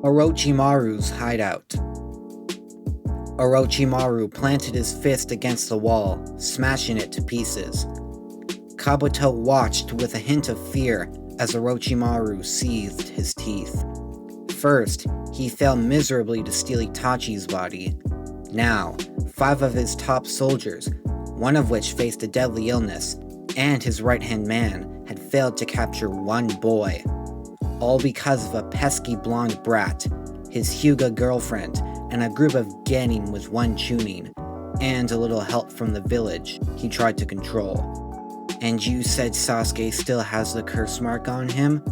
Orochimaru's hideout. Orochimaru planted his fist against the wall, smashing it to pieces. Kabuto watched with a hint of fear as Orochimaru seethed his teeth. First, he fell miserably to steal Itachi's body. Now, 5 of his top soldiers, one of which faced a deadly illness, and his right-hand man had failed to capture one boy. All because of a pesky blonde brat, his Hyuga girlfriend, and a group of genin with one chunin, and a little help from the village he tried to control. "And you said Sasuke still has the curse mark on him?"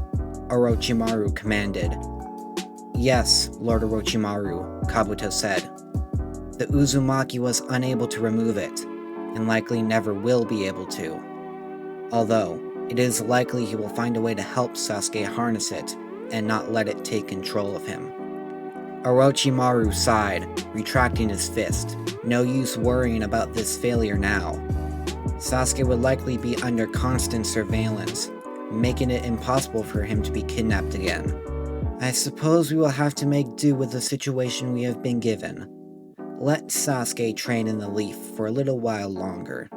Orochimaru commanded. "Yes, Lord Orochimaru," Kabuto said. "The Uzumaki was unable to remove it, and likely never will be able to. Although, it is likely he will find a way to help Sasuke harness it, and not let it take control of him." Orochimaru sighed, retracting his fist. No use worrying about this failure now. Sasuke would likely be under constant surveillance, making it impossible for him to be kidnapped again. "I suppose we will have to make do with the situation we have been given. Let Sasuke train in the leaf for a little while longer.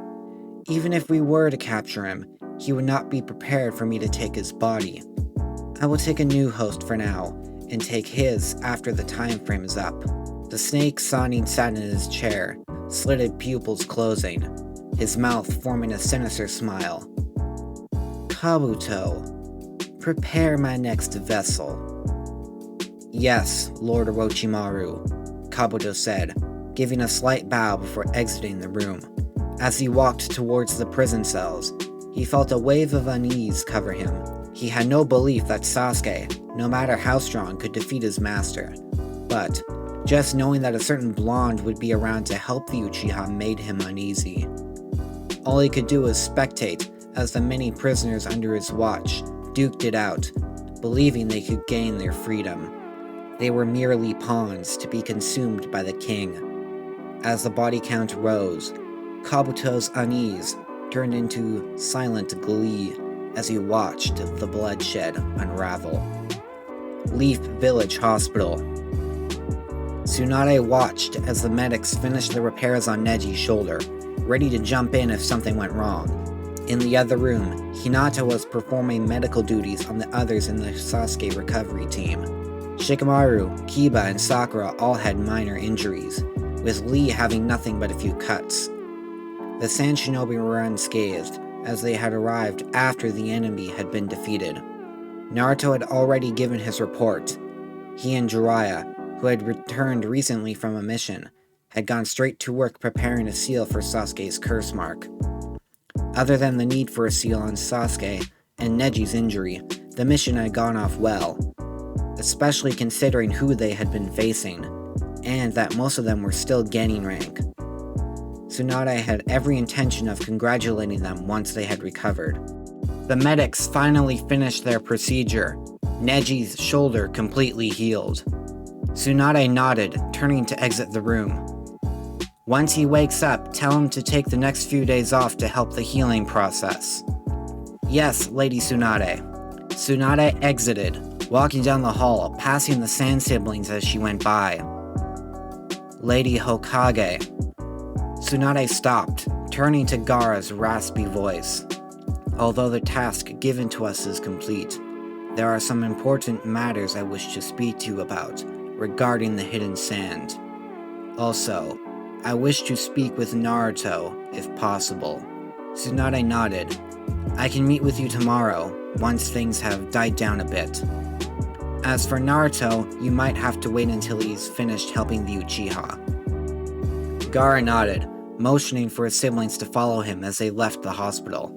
Even if we were to capture him, he would not be prepared for me to take his body. I will take a new host for now, and take his after the time frame is up." The snake Sanin sat in his chair, slitted pupils closing, his mouth forming a sinister smile. "Kabuto, prepare my next vessel." "Yes, Lord Orochimaru," Kabuto said, giving a slight bow before exiting the room. As he walked towards the prison cells, he felt a wave of unease cover him. He had no belief that Sasuke, no matter how strong, could defeat his master. But just knowing that a certain blonde would be around to help the Uchiha made him uneasy. All he could do was spectate as the many prisoners under his watch duked it out, believing they could gain their freedom. They were merely pawns to be consumed by the king. As the body count rose, Kabuto's unease turned into silent glee as he watched the bloodshed unravel. Leaf Village Hospital. Tsunade watched as the medics finished the repairs on Neji's shoulder, ready to jump in if something went wrong. In the other room, Hinata was performing medical duties on the others in the Sasuke recovery team. Shikamaru, Kiba, and Sakura all had minor injuries, with Lee having nothing but a few cuts. The Sand Shinobi were unscathed, as they had arrived after the enemy had been defeated. Naruto had already given his report. He and Jiraiya, who had returned recently from a mission, had gone straight to work preparing a seal for Sasuke's curse mark. Other than the need for a seal on Sasuke and Neji's injury, the mission had gone off well, especially considering who they had been facing, and that most of them were still gaining rank. Tsunade had every intention of congratulating them once they had recovered. The medics finally finished their procedure, Neji's shoulder completely healed. Tsunade nodded, turning to exit the room. "Once he wakes up, tell him to take the next few days off to help the healing process." "Yes, Lady Tsunade." Tsunade exited, walking down the hall, passing the Sand siblings as she went by. "Lady Hokage." Tsunade stopped, turning to Gaara's raspy voice. "Although the task given to us is complete, there are some important matters I wish to speak to you about regarding the hidden sand. Also, I wish to speak with Naruto, if possible." Tsunade nodded. "I can meet with you tomorrow, once things have died down a bit. As for Naruto, you might have to wait until he's finished helping the Uchiha." Gaara nodded, motioning for his siblings to follow him as they left the hospital.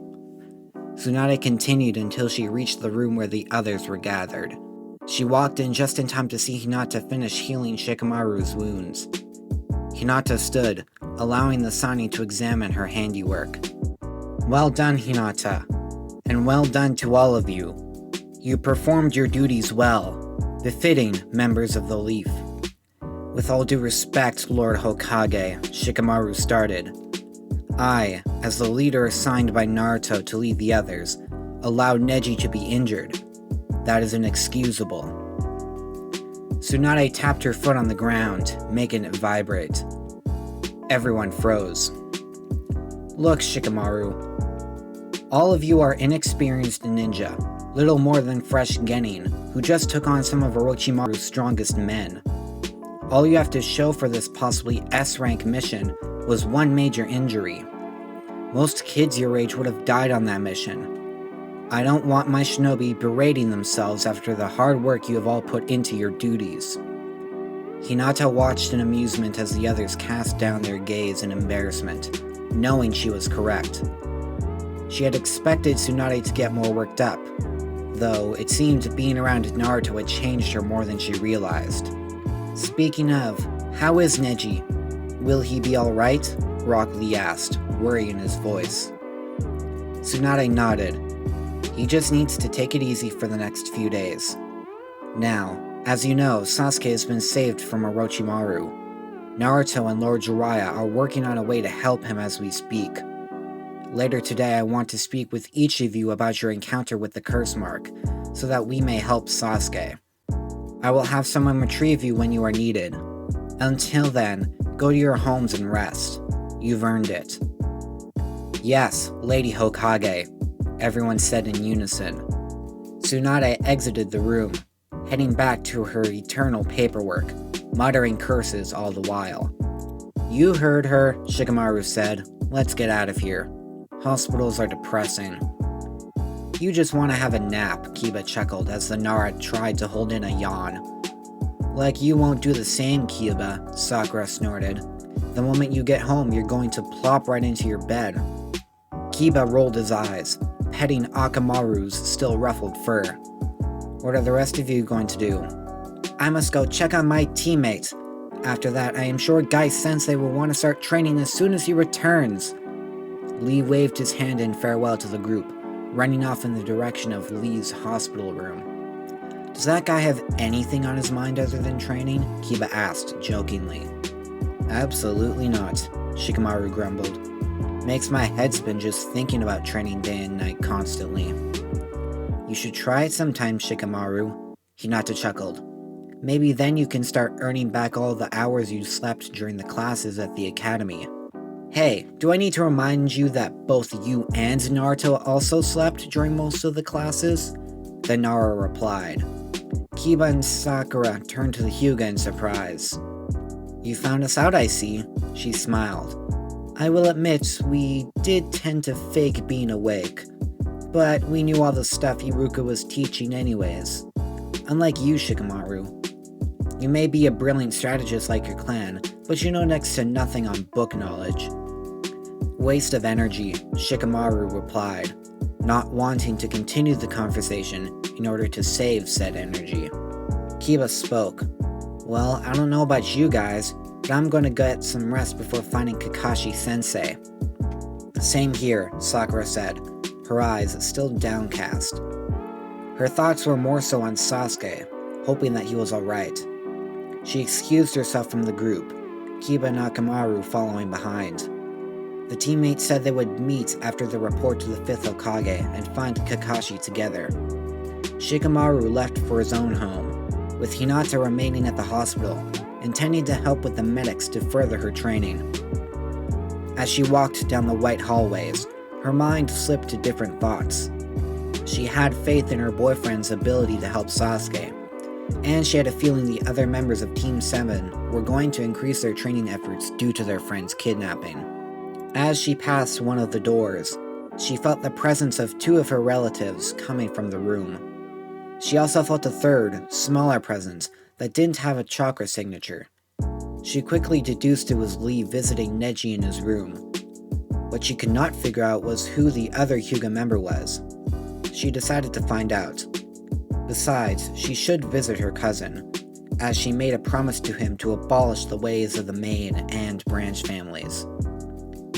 Tsunade continued until she reached the room where the others were gathered. She walked in just in time to see Hinata finish healing Shikamaru's wounds. Hinata stood, allowing the Sani to examine her handiwork. "Well done, Hinata, and well done to all of you. You performed your duties well, befitting members of the Leaf." "With all due respect, Lord Hokage," Shikamaru started. "I, as the leader assigned by Naruto to lead the others, allowed Neji to be injured. That is inexcusable." Tsunade tapped her foot on the ground, making it vibrate. Everyone froze. Look, Shikamaru. All of you are inexperienced ninja, little more than fresh genin, who just took on some of Orochimaru's strongest men. All you have to show for this possibly S-rank mission was one major injury. Most kids your age would have died on that mission. I don't want my shinobi berating themselves after the hard work you have all put into your duties. Hinata watched in amusement as the others cast down their gaze in embarrassment, knowing she was correct. She had expected Tsunade to get more worked up, though it seemed being around Naruto had changed her more than she realized. Speaking of, how is Neji? Will he be alright? Rock Lee asked, worry in his voice. Tsunade nodded. He just needs to take it easy for the next few days. Now, as you know, Sasuke has been saved from Orochimaru. Naruto and Lord Jiraiya are working on a way to help him as we speak. Later today, I want to speak with each of you about your encounter with the curse mark, so that we may help Sasuke. I will have someone retrieve you when you are needed. Until then, go to your homes and rest. You've earned it. Yes, Lady Hokage, everyone said in unison. Tsunade exited the room, heading back to her eternal paperwork, muttering curses all the while. You heard her, Shikamaru said. Let's get out of here. Hospitals are depressing. You just want to have a nap, Kiba chuckled as the Nara tried to hold in a yawn. Like you won't do the same, Kiba, Sakura snorted. The moment you get home, you're going to plop right into your bed. Kiba rolled his eyes, petting Akamaru's still ruffled fur. What are the rest of you going to do? I must go check on my teammates. After that, I am sure Gai Sensei will want to start training as soon as he returns. Lee waved his hand in farewell to the group, running off in the direction of Lee's hospital room. Does that guy have anything on his mind other than training? Kiba asked, jokingly. Absolutely not, Shikamaru grumbled. Makes my head spin just thinking about training day and night constantly. You should try it sometime, Shikamaru, Hinata chuckled. Maybe then you can start earning back all the hours you slept during the classes at the academy. Hey, do I need to remind you that both you and Naruto also slept during most of the classes? The Nara replied. Kiba and Sakura turned to the Hyuga in surprise. You found us out, I see, she smiled. I will admit, we did tend to fake being awake, but we knew all the stuff Iruka was teaching anyways. Unlike you, Shikamaru. You may be a brilliant strategist like your clan, but you know next to nothing on book knowledge. Waste of energy, Shikamaru replied, not wanting to continue the conversation in order to save said energy. Kiba spoke. Well, I don't know about you guys, but I'm gonna get some rest before finding Kakashi-sensei. Same here, Sakura said, her eyes still downcast. Her thoughts were more so on Sasuke, hoping that he was alright. She excused herself from the group, Kiba and Akamaru following behind. The teammates said they would meet after the report to the 5th Hokage and find Kakashi together. Shikamaru left for his own home, with Hinata remaining at the hospital, intending to help with the medics to further her training. As she walked down the white hallways, her mind slipped to different thoughts. She had faith in her boyfriend's ability to help Sasuke, and she had a feeling the other members of Team 7 were going to increase their training efforts due to their friend's kidnapping. As she passed one of the doors, she felt the presence of 2 of her relatives coming from the room. She also felt a third, smaller presence that didn't have a chakra signature. She quickly deduced it was Lee visiting Neji in his room. What she could not figure out was who the other Hyuga member was. She decided to find out. Besides, she should visit her cousin, as she made a promise to him to abolish the ways of the main and branch families.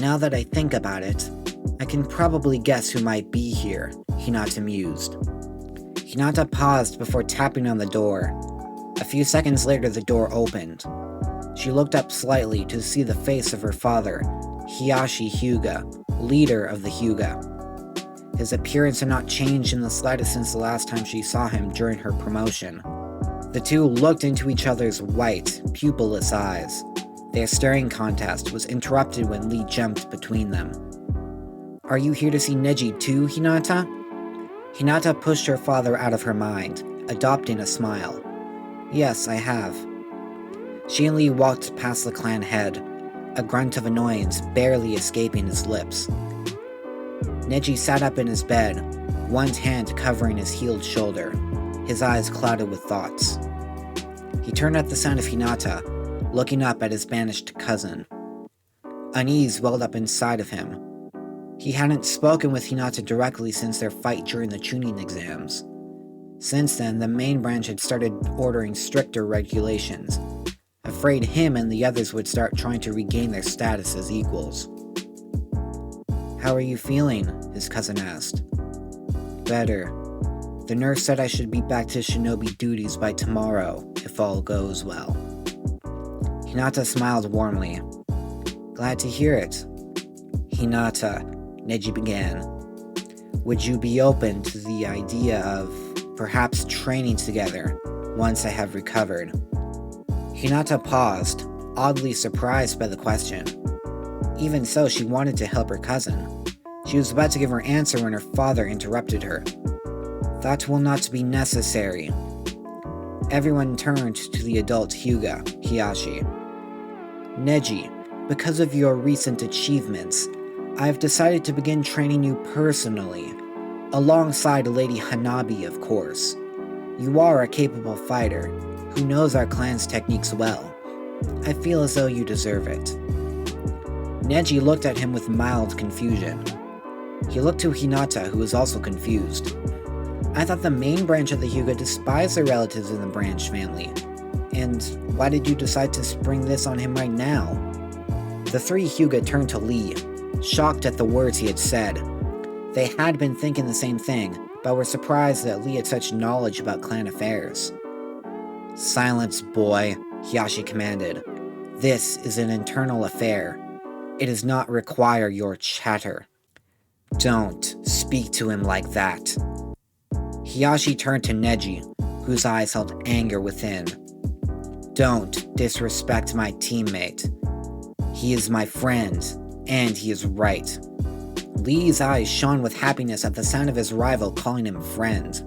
Now that I think about it, I can probably guess who might be here, Hinata mused. Hinata paused before tapping on the door. A few seconds later, the door opened. She looked up slightly to see the face of her father, Hiyashi Hyuga, leader of the Hyuga. His appearance had not changed in the slightest since the last time she saw him during her promotion. The two looked into each other's white, pupilless eyes. Their staring contest was interrupted when Lee jumped between them. "Are you here to see Neji too, Hinata?" Hinata pushed her father out of her mind, adopting a smile. "Yes, I have." She and Lee walked past the clan head, a grunt of annoyance barely escaping his lips. Neji sat up in his bed, one hand covering his healed shoulder, his eyes clouded with thoughts. He turned at the sound of Hinata, looking up at his banished cousin. Unease welled up inside of him. He hadn't spoken with Hinata directly since their fight during the tuning exams. Since then, the main branch had started ordering stricter regulations, afraid him and the others would start trying to regain their status as equals. "How are you feeling?" his cousin asked. "Better. The nurse said I should be back to shinobi duties by tomorrow, if all goes well." Hinata smiled warmly. "Glad to hear it." "Hinata," Neji began, "would you be open to the idea of perhaps training together once I have recovered?" Hinata paused, oddly surprised by the question. Even so, she wanted to help her cousin. She was about to give her answer when her father interrupted her. "That will not be necessary." Everyone turned to the adult Hyuga, Hiyashi. "Neji, because of your recent achievements, I have decided to begin training you personally, alongside Lady Hanabi, of course. You are a capable fighter, who knows our clan's techniques well. I feel as though you deserve it." Neji looked at him with mild confusion. He looked to Hinata, who was also confused. "I thought the main branch of the Hyuga despised their relatives in the branch family. And why did you decide to spring this on him right now?" The three Hyuga turned to Lee, shocked at the words he had said. They had been thinking the same thing, but were surprised that Lee had such knowledge about clan affairs. "Silence, boy," Hiyashi commanded. "This is an internal affair. It does not require your chatter." "Don't speak to him like that." Hiyashi turned to Neji, whose eyes held anger within. "Don't disrespect my teammate. He is my friend, and he is right." Lee's eyes shone with happiness at the sound of his rival calling him friend.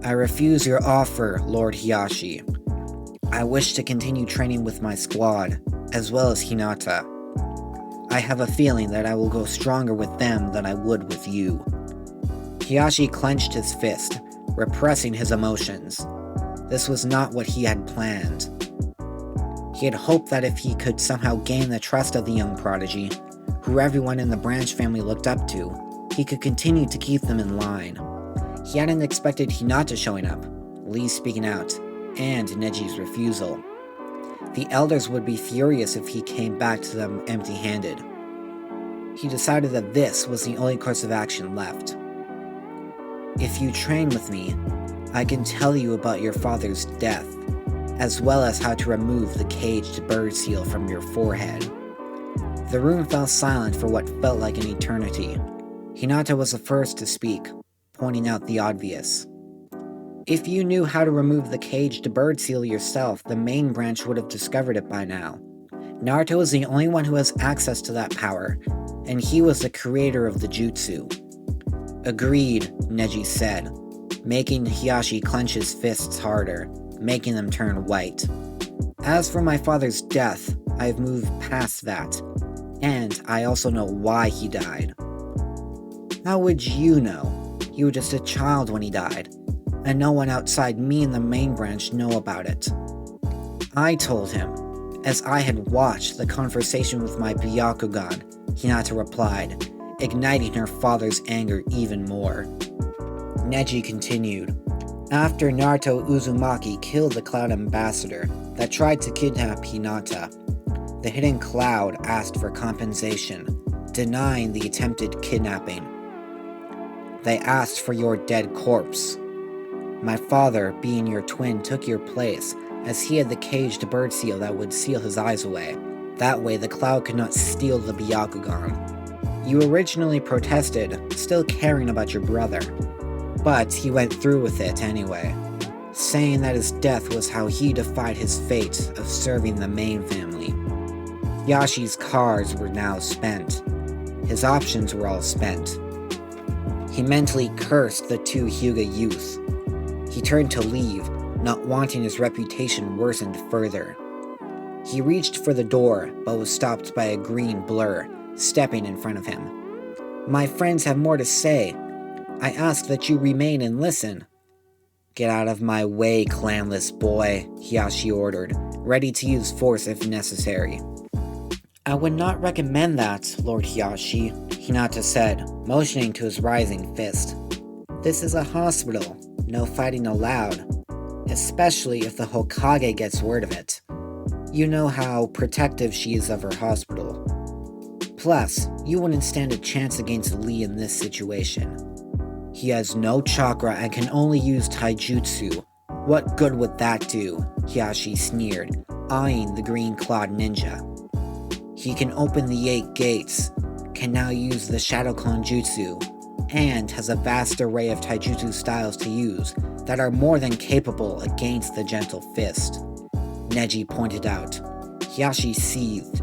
"I refuse your offer, Lord Hiyashi. I wish to continue training with my squad, as well as Hinata. I have a feeling that I will go stronger with them than I would with you." Hiyashi clenched his fist, repressing his emotions. This was not what he had planned. He had hoped that if he could somehow gain the trust of the young prodigy, who everyone in the branch family looked up to, he could continue to keep them in line. He hadn't expected Hinata showing up, Lee speaking out, and Neji's refusal. The elders would be furious if he came back to them empty-handed. He decided that this was the only course of action left. "If you train with me, I can tell you about your father's death, as well as how to remove the caged bird seal from your forehead." The room fell silent for what felt like an eternity. Hinata was the first to speak, pointing out the obvious. "If you knew how to remove the caged bird seal yourself, the main branch would have discovered it by now. Naruto is the only one who has access to that power, and he was the creator of the jutsu." "Agreed," Neji said, making Hiyashi clench his fists harder, making them turn white. "As for my father's death, I have moved past that, and I also know why he died." "How would you know? You were just a child when he died, and no one outside me and the main branch know about it." "I told him, as I had watched the conversation with my Byakugan," Hinata replied, igniting her father's anger even more. Neji continued. "After Naruto Uzumaki killed the Cloud Ambassador that tried to kidnap Hinata, the Hidden Cloud asked for compensation, denying the attempted kidnapping. They asked for your dead corpse. My father, being your twin, took your place, as he had the caged bird seal that would seal his eyes away. That way the Cloud could not steal the Byakugan. You originally protested, still caring about your brother, but he went through with it anyway. saying that his death was how he defied his fate of serving the main family. Yashi's cards were now spent. His options were all spent. He mentally cursed the two Hyuga youth. He turned to leave, not wanting his reputation worsened further. He reached for the door, but was stopped by a green blur, stepping in front of him. "My friends have more to say. I ask that you remain and listen." "Get out of my way, clanless boy," Hiyashi ordered, ready to use force if necessary. "I would not recommend that, Lord Hiyashi," Hinata said, motioning to his rising fist. "This is a hospital. No fighting allowed. Especially if the Hokage gets word of it. You know how protective she is of her hospital. Plus, you wouldn't stand a chance against Lee in this situation. He has no chakra and can only use taijutsu. What good would that do?" Hiyashi sneered, eyeing the green-clawed ninja. "He can open the 8 gates, can now use the Shadow Clone Jutsu, and has a vast array of taijutsu styles to use that are more than capable against the Gentle Fist," Neji pointed out. Hiyashi seethed.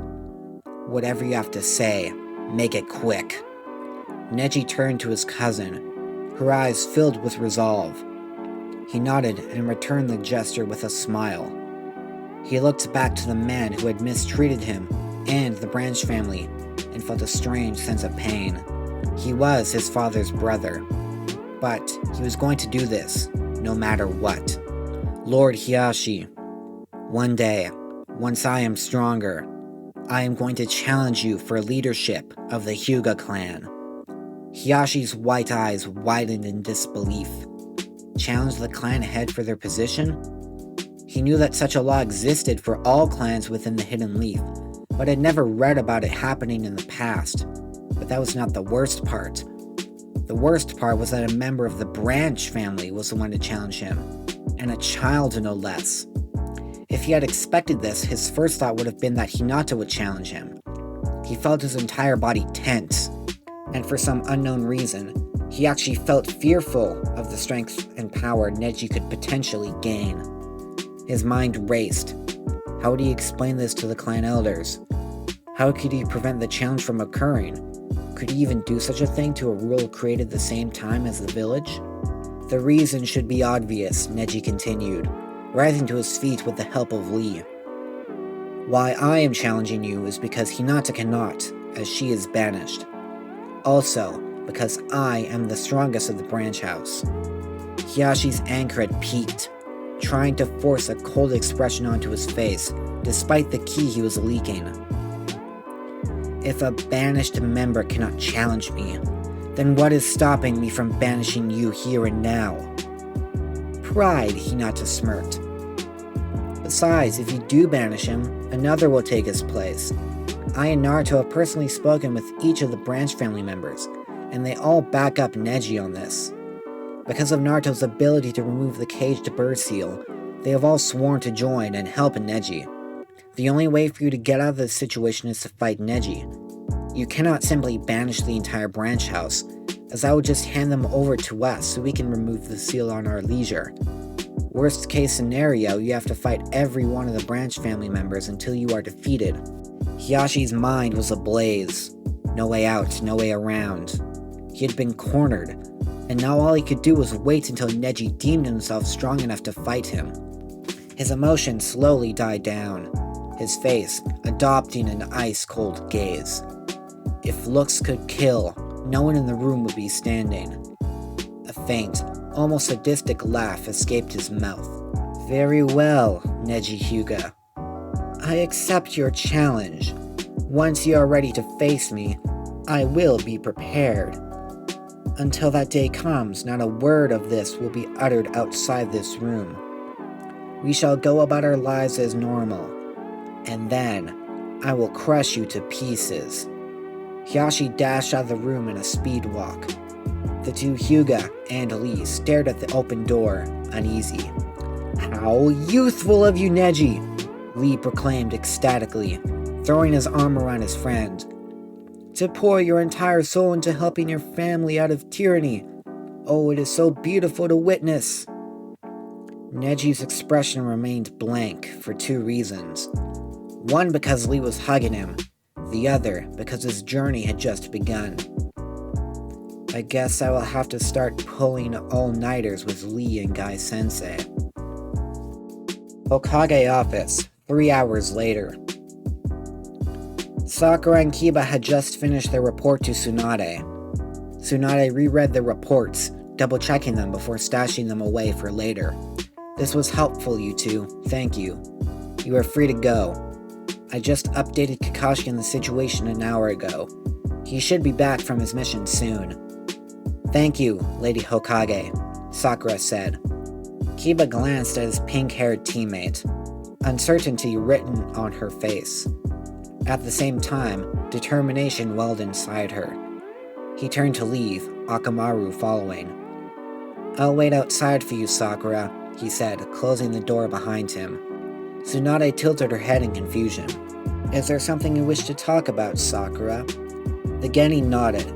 "Whatever you have to say, make it quick." Neji turned to his cousin, her eyes filled with resolve. He nodded and returned the gesture with a smile. He looked back to the man who had mistreated him and the Branch family and felt a strange sense of pain. He was his father's brother, but he was going to do this, no matter what. "Lord Hiyashi, one day, once I am stronger, I am going to challenge you for leadership of the Hyuga clan." Hiyashi's white eyes widened in disbelief. Challenge the clan ahead for their position? He knew that such a law existed for all clans within the Hidden Leaf, but had never read about it happening in the past. But that was not the worst part. The worst part was that a member of the Branch family was the one to challenge him, and a child no less. If he had expected this, his first thought would have been that Hinata would challenge him. He felt his entire body tense, and for some unknown reason, he actually felt fearful of the strength and power Neji could potentially gain. His mind raced. How would he explain this to the clan elders? How could he prevent the challenge from occurring? Could he even do such a thing to a rule created the same time as the village? "The reason should be obvious," Neji continued, rising to his feet with the help of Lee. "Why I am challenging you is because Hinata cannot, as she is banished. Also, because I am the strongest of the Branch House." Hiyashi's anger had peaked, trying to force a cold expression onto his face, despite the ki he was leaking. "If a banished member cannot challenge me, then what is stopping me from banishing you here and now?" "Pride," Hinata smirked. "Besides, if you do banish him, another will take his place. I and Naruto have personally spoken with each of the Branch family members, and they all back up Neji on this. Because of Naruto's ability to remove the caged bird seal, they have all sworn to join and help Neji. The only way for you to get out of this situation is to fight Neji. You cannot simply banish the entire Branch House, as I would just hand them over to us so we can remove the seal on our leisure. Worst case scenario, you have to fight every one of the Branch family members until you are defeated." Hiyashi's mind was ablaze. No way out, no way around. He had been cornered, and now all he could do was wait until Neji deemed himself strong enough to fight him. His emotion slowly died down, his face adopting an ice-cold gaze. If looks could kill, no one in the room would be standing. A faint, almost sadistic laugh escaped his mouth. "Very well, Neji Hyuga. I accept your challenge. Once you are ready to face me, I will be prepared. Until that day comes, not a word of this will be uttered outside this room. We shall go about our lives as normal, and then I will crush you to pieces." Hiyashi dashed out of the room in a speed walk. The two Hyuga and Lee stared at the open door, uneasy. "How youthful of you, Neji!" Lee proclaimed ecstatically, throwing his arm around his friend. "To pour your entire soul into helping your family out of tyranny. Oh, it is so beautiful to witness." Neji's expression remained blank for two reasons. One because Lee was hugging him, the other because his journey had just begun. I guess I will have to start pulling all-nighters with Lee and Guy Sensei. Hokage office, 3 hours later. Sakura and Kiba had just finished their report to Tsunade. Tsunade reread the reports, double-checking them before stashing them away for later. This was helpful, you two. Thank you. You are free to go. I just updated Kakashi on the situation an hour ago. He should be back from his mission soon. Thank you, Lady Hokage, Sakura said. Kiba glanced at his pink-haired teammate, uncertainty written on her face. At the same time, determination welled inside her. He turned to leave, Akamaru following. I'll wait outside for you, Sakura, he said, closing the door behind him. Tsunade tilted her head in confusion. Is there something you wish to talk about, Sakura? The Genin nodded.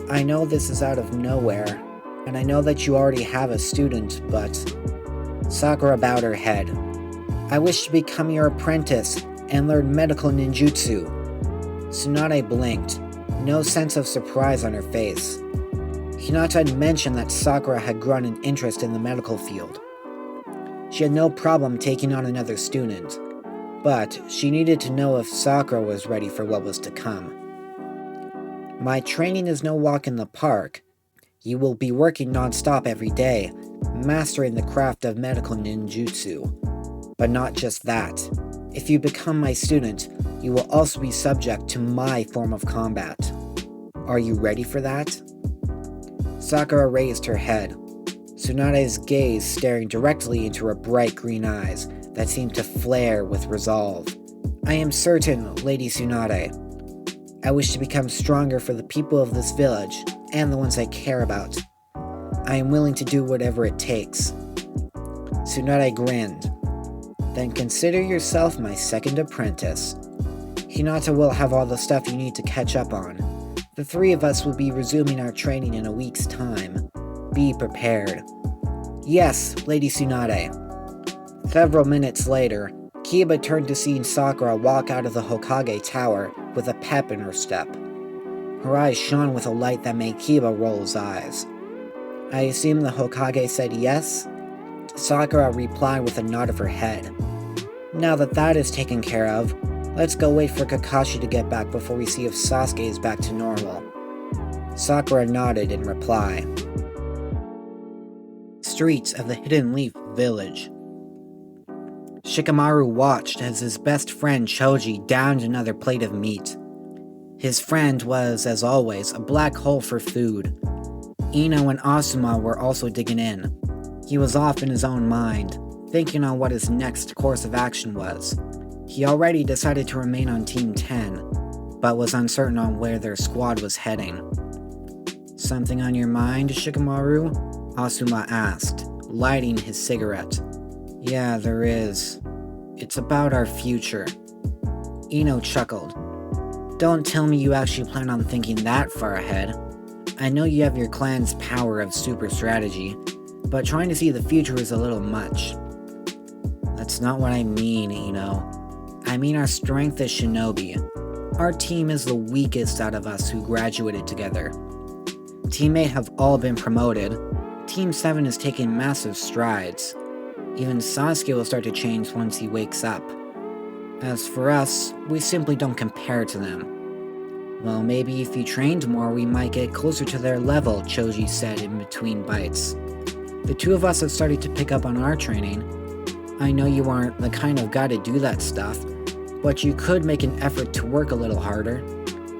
I know this is out of nowhere, and I know that you already have a student, but... Sakura bowed her head. I wish to become your apprentice and learn medical ninjutsu. Tsunade blinked, no sense of surprise on her face. Hinata had mentioned that Sakura had grown an interest in the medical field. She had no problem taking on another student, but she needed to know if Sakura was ready for what was to come. My training is no walk in the park. You will be working non-stop every day, mastering the craft of medical ninjutsu. But not just that. If you become my student, you will also be subject to my form of combat. Are you ready for that? Sakura raised her head, Tsunade's gaze staring directly into her bright green eyes that seemed to flare with resolve. I am certain, Lady Tsunade. I wish to become stronger for the people of this village, and the ones I care about. I am willing to do whatever it takes. Tsunade grinned. Then consider yourself my second apprentice. Hinata will have all the stuff you need to catch up on. The three of us will be resuming our training in a week's time. Be prepared. Yes, Lady Tsunade. Several minutes later, Kiba turned to see Sakura walk out of the Hokage Tower with a pep in her step. Her eyes shone with a light that made Kiba roll his eyes. I assume the Hokage said yes? Sakura replied with a nod of her head. Now that that is taken care of, let's go wait for Kakashi to get back before we see if Sasuke is back to normal. Sakura nodded in reply. Streets of the Hidden Leaf Village. Shikamaru watched as his best friend Choji downed another plate of meat. His friend was, as always, a black hole for food. Ino and Asuma were also digging in. He was off in his own mind, thinking on what his next course of action was. He already decided to remain on Team 10, but was uncertain on where their squad was heading. Something on your mind, Shikamaru? Asuma asked, lighting his cigarette. Yeah, there is. It's about our future. Ino chuckled. Don't tell me you actually plan on thinking that far ahead. I know you have your clan's power of super strategy, but trying to see the future is a little much. That's not what I mean, Ino. I mean our strength as shinobi. Our team is the weakest out of us who graduated together. Teammates have all been promoted. Team 7 is taking massive strides. Even Sasuke will start to change once he wakes up. As for us, we simply don't compare to them. Well, maybe if you trained more, we might get closer to their level, Choji said in between bites. The two of us have started to pick up on our training. I know you aren't the kind of guy to do that stuff, but you could make an effort to work a little harder.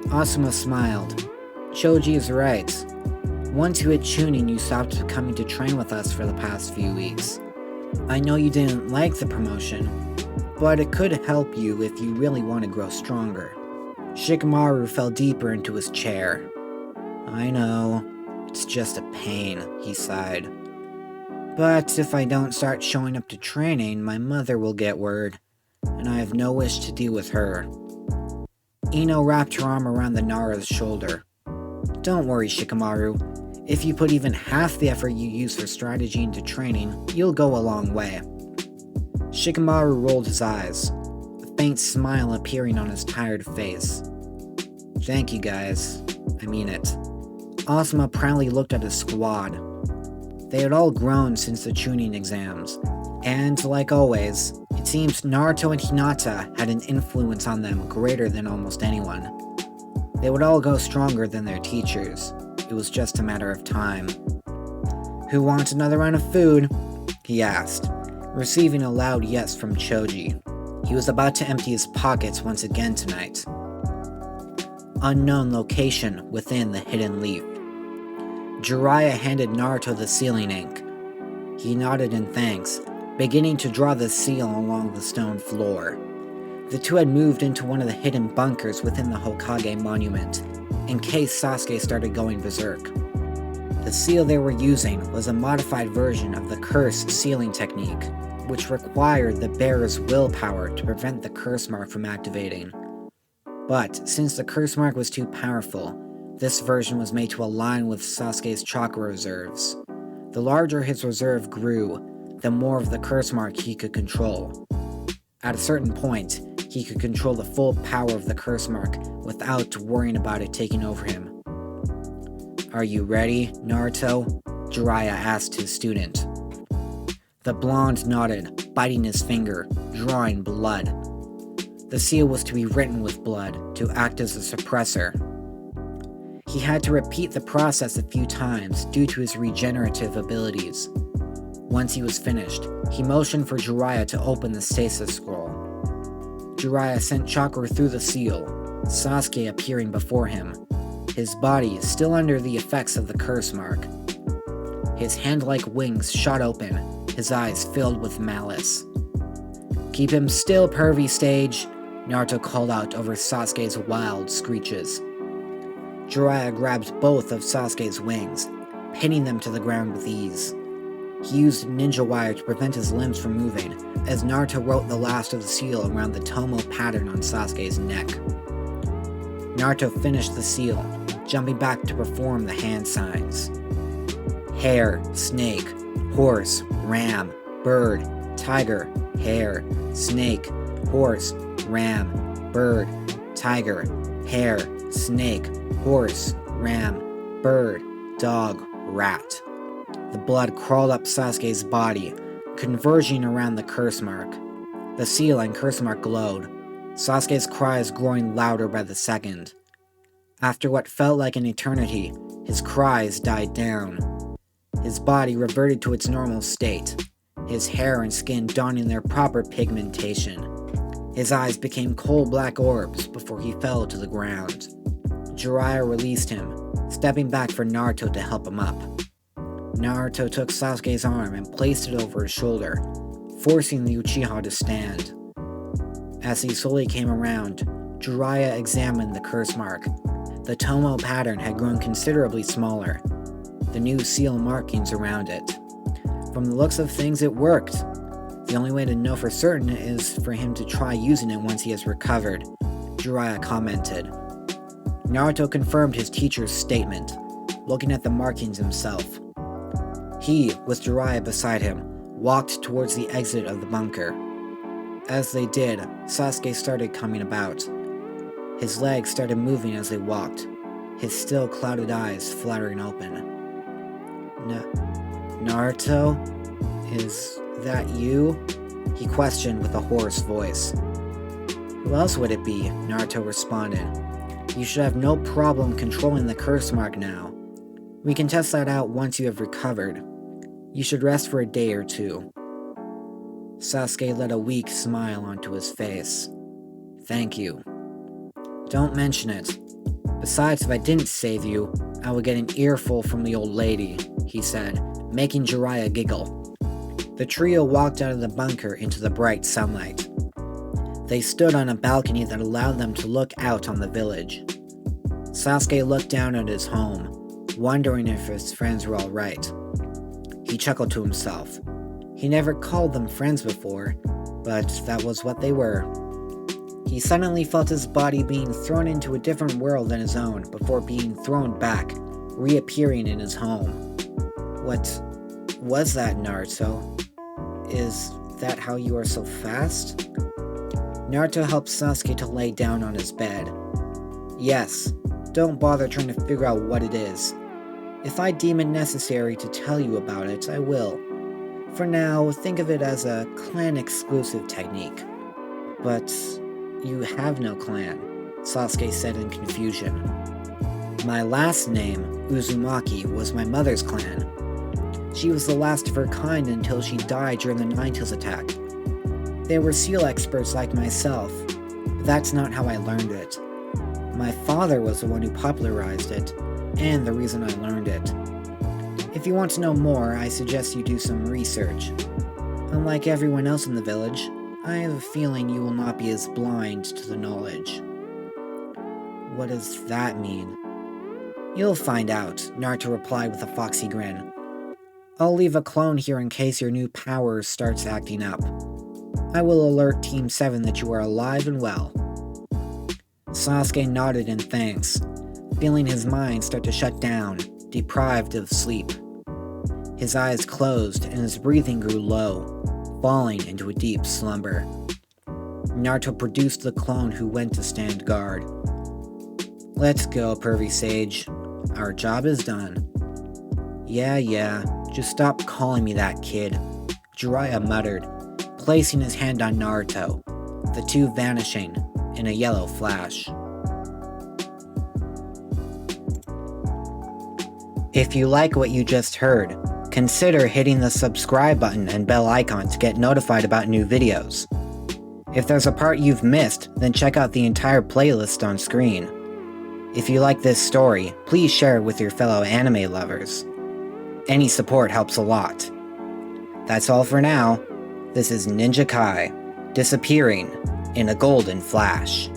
Asuma smiled. Choji is right. Once you hit Chunin, you stopped coming to train with us for the past few weeks. I know you didn't like the promotion, but it could help you if you really want to grow stronger. Shikamaru fell deeper into his chair. I know, it's just a pain, he sighed. But if I don't start showing up to training, my mother will get word, and I have no wish to deal with her. Ino wrapped her arm around the Nara's shoulder. Don't worry, Shikamaru. If you put even half the effort you use for strategy into training, you'll go a long way. Shikamaru rolled his eyes, a faint smile appearing on his tired face. Thank you guys. I mean it. Asuma proudly looked at his squad. They had all grown since the Chunin exams, and like always, it seems Naruto and Hinata had an influence on them greater than almost anyone. They would all go stronger than their teachers. It was just a matter of time. Who wants another round of food? He asked, receiving a loud yes from Choji. He was about to empty his pockets once again tonight. Unknown location within the hidden leaf. Jiraiya handed Naruto the sealing ink. He nodded in thanks, beginning to draw the seal along the stone floor. The two had moved into one of the hidden bunkers within the Hokage monument, in case Sasuke started going berserk. The seal they were using was a modified version of the curse sealing technique, which required the bearer's willpower to prevent the curse mark from activating. But since the curse mark was too powerful, this version was made to align with Sasuke's chakra reserves. The larger his reserve grew, the more of the curse mark he could control. At a certain point, he could control the full power of the curse mark without worrying about it taking over him. Are you ready, Naruto? Jiraiya asked his student. The blonde nodded, biting his finger, drawing blood. The seal was to be written with blood, to act as a suppressor. He had to repeat the process a few times due to his regenerative abilities. Once he was finished, he motioned for Jiraiya to open the stasis scroll. Jiraiya sent chakra through the seal, Sasuke appearing before him, his body still under the effects of the curse mark. His hand-like wings shot open, his eyes filled with malice. Keep him still, pervy stage, Naruto called out over Sasuke's wild screeches. Jiraiya grabbed both of Sasuke's wings, pinning them to the ground with ease. He used ninja wire to prevent his limbs from moving, as Naruto wrote the last of the seal around the Tomo pattern on Sasuke's neck. Naruto finished the seal, jumping back to perform the hand signs. Hare, snake, horse, ram, bird, tiger, hare, snake, horse, ram, bird, tiger, hare, snake, horse, ram, bird, dog, rat. The blood crawled up Sasuke's body, converging around the curse mark. The seal and curse mark glowed, Sasuke's cries growing louder by the second. After what felt like an eternity, his cries died down. His body reverted to its normal state, his hair and skin donning their proper pigmentation. His eyes became coal-black orbs before he fell to the ground. Jiraiya released him, stepping back for Naruto to help him up. Naruto took Sasuke's arm and placed it over his shoulder, forcing the Uchiha to stand. As he slowly came around, Jiraiya examined the curse mark. The Tomo pattern had grown considerably smaller, the new seal markings around it. From the looks of things, it worked. The only way to know for certain is for him to try using it once he has recovered, Jiraiya commented. Naruto confirmed his teacher's statement, looking at the markings himself. He, with Jiraiya beside him, walked towards the exit of the bunker. As they did, Sasuke started coming about. His legs started moving as they walked, his still clouded eyes fluttering open. Naruto? Is that you? He questioned with a hoarse voice. Who else would it be? Naruto responded. You should have no problem controlling the curse mark now. We can test that out once you have recovered. You should rest for a day or two. Sasuke let a weak smile onto his face. Thank you. Don't mention it. Besides, if I didn't save you, I would get an earful from the old lady, he said, making Jiraiya giggle. The trio walked out of the bunker into the bright sunlight. They stood on a balcony that allowed them to look out on the village. Sasuke looked down at his home, wondering if his friends were all right. He chuckled to himself. He never called them friends before, but that was what they were. He suddenly felt his body being thrown into a different world than his own before being thrown back, reappearing in his home. What was that, Naruto? Is that how you are so fast? Naruto helps Sasuke to lay down on his bed. Yes, don't bother trying to figure out what it is. If I deem it necessary to tell you about it, I will. For now, think of it as a clan-exclusive technique. But you have no clan, Sasuke said in confusion. My last name, Uzumaki, was my mother's clan. She was the last of her kind until she died during the Ninetales attack. They were seal experts like myself, but that's not how I learned it. My father was the one who popularized it, and the reason I learned it. If you want to know more, I suggest you do some research. Unlike everyone else in the village, I have a feeling you will not be as blind to the knowledge. What does that mean? You'll find out, Naruto replied with a foxy grin. I'll leave a clone here in case your new power starts acting up. I will alert Team 7 that you are alive and well. Sasuke nodded in thanks, feeling his mind start to shut down, deprived of sleep. His eyes closed and his breathing grew low, falling into a deep slumber. Naruto produced the clone who went to stand guard. Let's go, pervy sage. Our job is done. Yeah, just stop calling me that, kid, Jiraiya muttered, placing his hand on Naruto, the two vanishing in a yellow flash. If you like what you just heard, consider hitting the subscribe button and bell icon to get notified about new videos. If there's a part you've missed, then check out the entire playlist on screen. If you like this story, please share it with your fellow anime lovers. Any support helps a lot. That's all for now. This is Ninja Kai, disappearing in a golden flash.